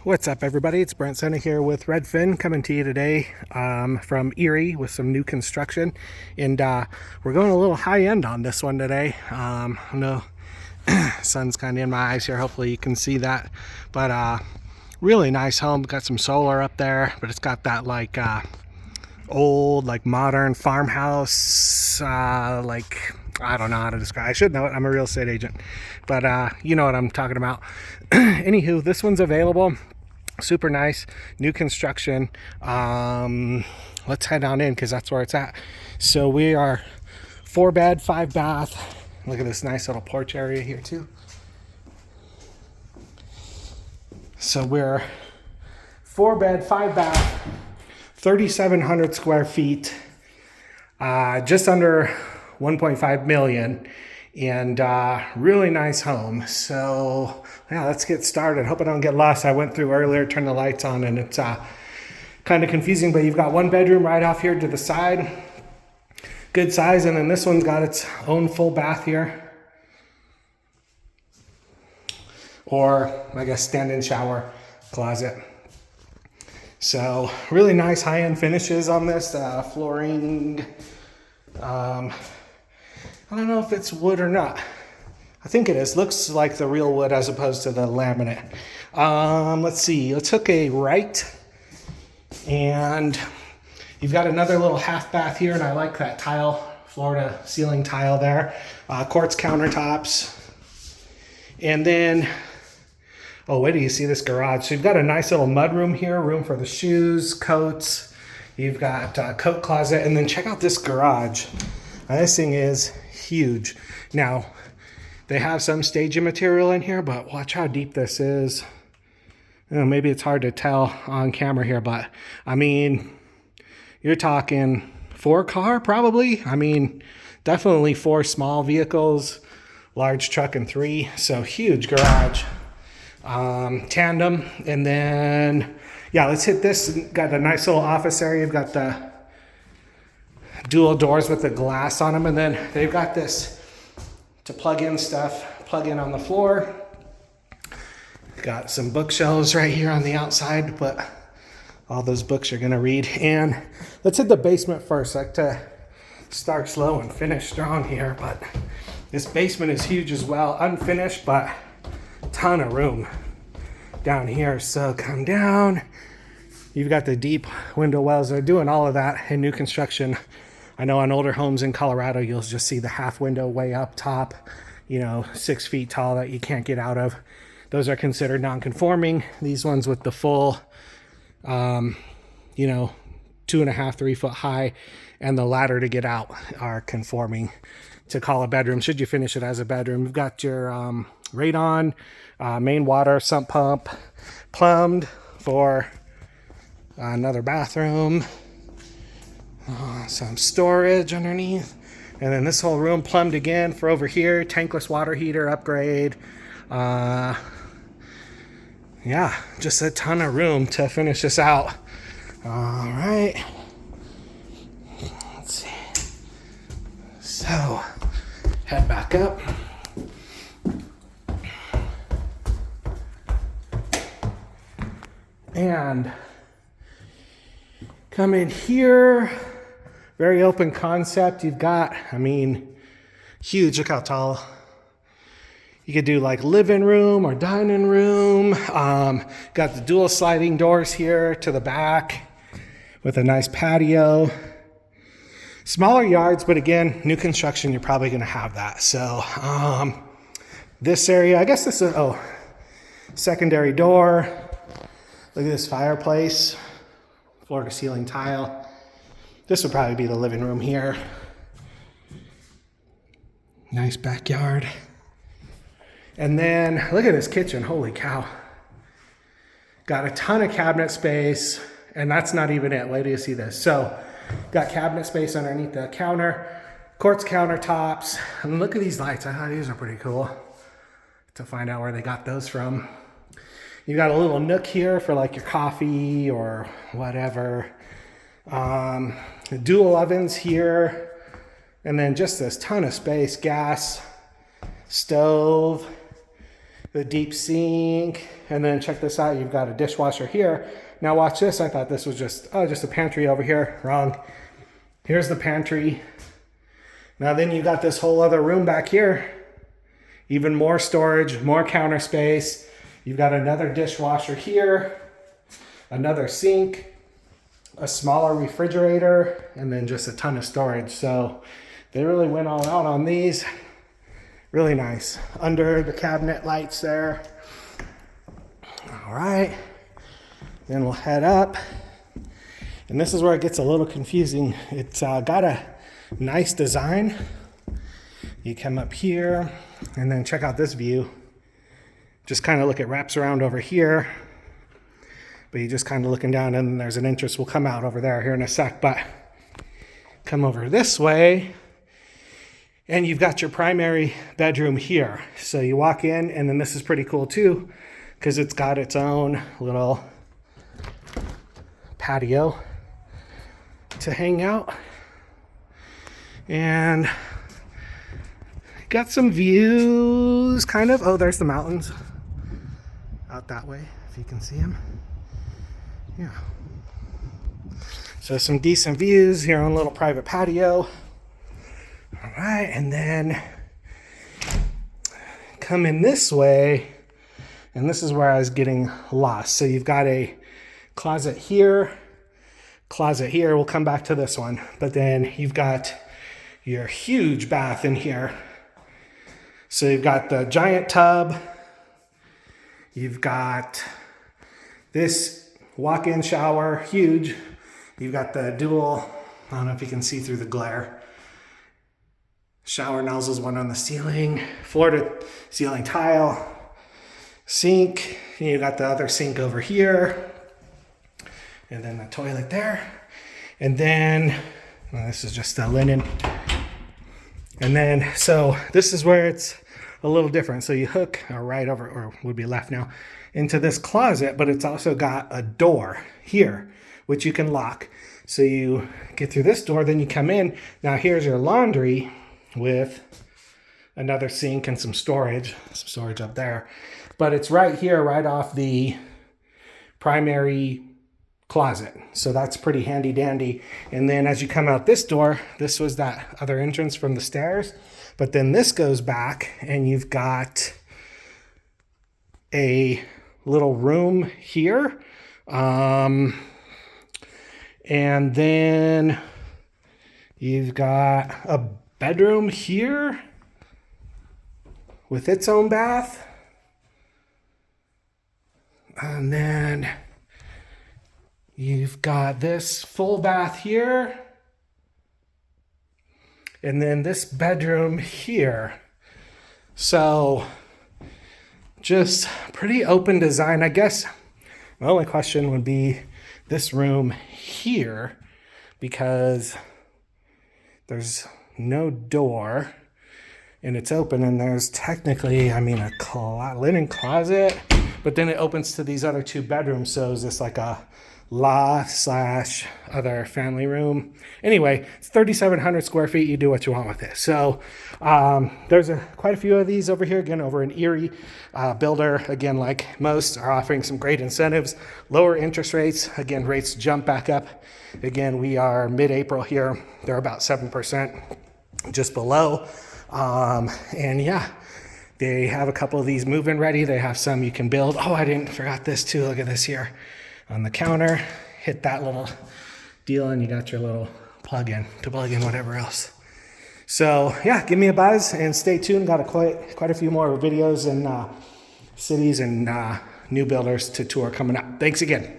What's up, everybody? It's Brent Senna here with Redfin coming to you today from Erie with some new construction. And we're going a little high end on this one today. I know sun's kind of in my eyes here. Hopefully you can see that. But really nice home. Got some solar up there, but it's got that like old, like modern farmhouse, I don't know how to describe. I should know it. I'm a real estate agent, but you know what I'm talking about. Anywho, this one's available. Super nice, new construction. Let's head on in because that's where it's at. So we are 4-bed, 5-bath. Look at this nice little porch area here too. So we're 4-bed, 5-bath, 3,700 square feet, just under 1.5 million, and really nice home. So yeah, let's get started. Hope I don't get lost. I went through earlier, turned the lights on, and it's kind of confusing, but you've got one bedroom right off here to the side, good size, and then this one's got its own full bath here, or I guess stand-in shower closet. So really nice high-end finishes on this flooring. I don't know if it's wood or not. I think it is. Looks like the real wood as opposed to the laminate. Let's see. Let's hook a right. And you've got another little half bath here, and I like that tile, Florida ceiling tile there. Quartz countertops. And then, oh, wait till you see this garage. So you've got a nice little mud room here, room for the shoes, coats. You've got a coat closet, and then check out this garage. Now, this thing is huge. Now, they have some staging material in here, but watch how deep this is. You know, maybe it's hard to tell on camera here, but I mean, you're talking 4-car probably. I mean, definitely 4 small vehicles, large truck and 3. So huge garage. Tandem. And then, yeah, let's hit this. Got a nice little office area. You've got the dual doors with the glass on them, and then they've got this to plug in stuff, plug in on the floor. Got some bookshelves right here on the outside, but all those books you're gonna read. And let's hit the basement first. I like to start slow and finish strong here, but this basement is huge as well, unfinished, but ton of room down here. So come down. You've got the deep window wells. They're doing all of that in new construction. I know on older homes in Colorado, you'll just see the half window way up top, 6 feet tall that you can't get out of. Those are considered non-conforming. These ones with the full, 2.5, 3 foot high, and the ladder to get out are conforming to call a bedroom, should you finish it as a bedroom. You've got your radon, main water, sump pump, plumbed for another bathroom. Some storage underneath, and then this whole room plumbed again for over here, tankless water heater upgrade. Yeah, just a ton of room to finish this out. All right, let's see. So head back up. And come in here. Very open concept. You've got, huge. Look how tall. You could do like living room or dining room. Got the dual sliding doors here to the back with a nice patio. Smaller yards, but again, new construction, you're probably going to have that. So this area, I guess this is, secondary door. Look at this fireplace, floor to ceiling tile. This would probably be the living room here. Nice backyard. And then look at this kitchen, holy cow. Got a ton of cabinet space, and that's not even it. Wait till you see this. So got cabinet space underneath the counter, quartz countertops, and look at these lights. I thought these are pretty cool to find out where they got those from. You got a little nook here for like your coffee or whatever. Dual ovens here, and then just this ton of space, gas, stove, the deep sink, and then check this out, you've got a dishwasher here. Now watch this, I thought this was just a pantry over here. Wrong. Here's the pantry. Now then you got this whole other room back here. Even more storage, more counter space. You've got another dishwasher here, another sink, a smaller refrigerator, and then just a ton of storage. So they really went all out on these. Really nice. Under the cabinet lights there. All right. Then we'll head up. And this is where it gets a little confusing. It's got a nice design. You come up here and then check out this view. Just kind of look, it wraps around over here. But you're just kind of looking down, and there's an entrance. We'll come out over there here in a sec. But come over this way. And you've got your primary bedroom here. So you walk in, and then this is pretty cool too, because it's got its own little patio to hang out. And got some views, kind of. Oh, there's the mountains out that way, if you can see them. Yeah. So some decent views here on a little private patio. All right, and then come in this way, and this is where I was getting lost. So you've got a closet here, we'll come back to this one, but then you've got your huge bath in here. So you've got the giant tub, you've got this walk-in shower, huge. You've got the dual, I don't know if you can see through the glare, shower nozzles, one on the ceiling, floor to ceiling tile, sink. You got the other sink over here, and then the toilet there. And then, well, this is just the linen. And then, so this is where it's a little different. So you hook right over, or would be left now, into this closet, but it's also got a door here, which you can lock. So you get through this door, then you come in. Now here's your laundry with another sink and some storage up there. But it's right here, right off the primary closet. So that's pretty handy dandy. And then as you come out this door, this was that other entrance from the stairs. But then this goes back, and you've got a little room here. And then you've got a bedroom here with its own bath. And then you've got this full bath here. And then this bedroom here. So just pretty open design. I guess my only question would be this room here, because there's no door and it's open, and there's technically, I mean, a linen closet, but then it opens to these other two bedrooms. So is this like a loft / other family room? Anyway, it's 3,700 square feet. You do what you want with it. So there's quite a few of these over here. Again, over in Erie, builder, again, like most, are offering some great incentives, lower interest rates. Again, rates jump back up. Again, we are mid-April here. They're about 7%, just below. And yeah, they have a couple of these move-in ready. They have some you can build. Oh, I forgot this too. Look at this here on the counter. Hit that little deal, and you got your little plug-in to plug in whatever else. So yeah, give me a buzz and stay tuned. Got quite a few more videos and cities and new builders to tour coming up. Thanks again.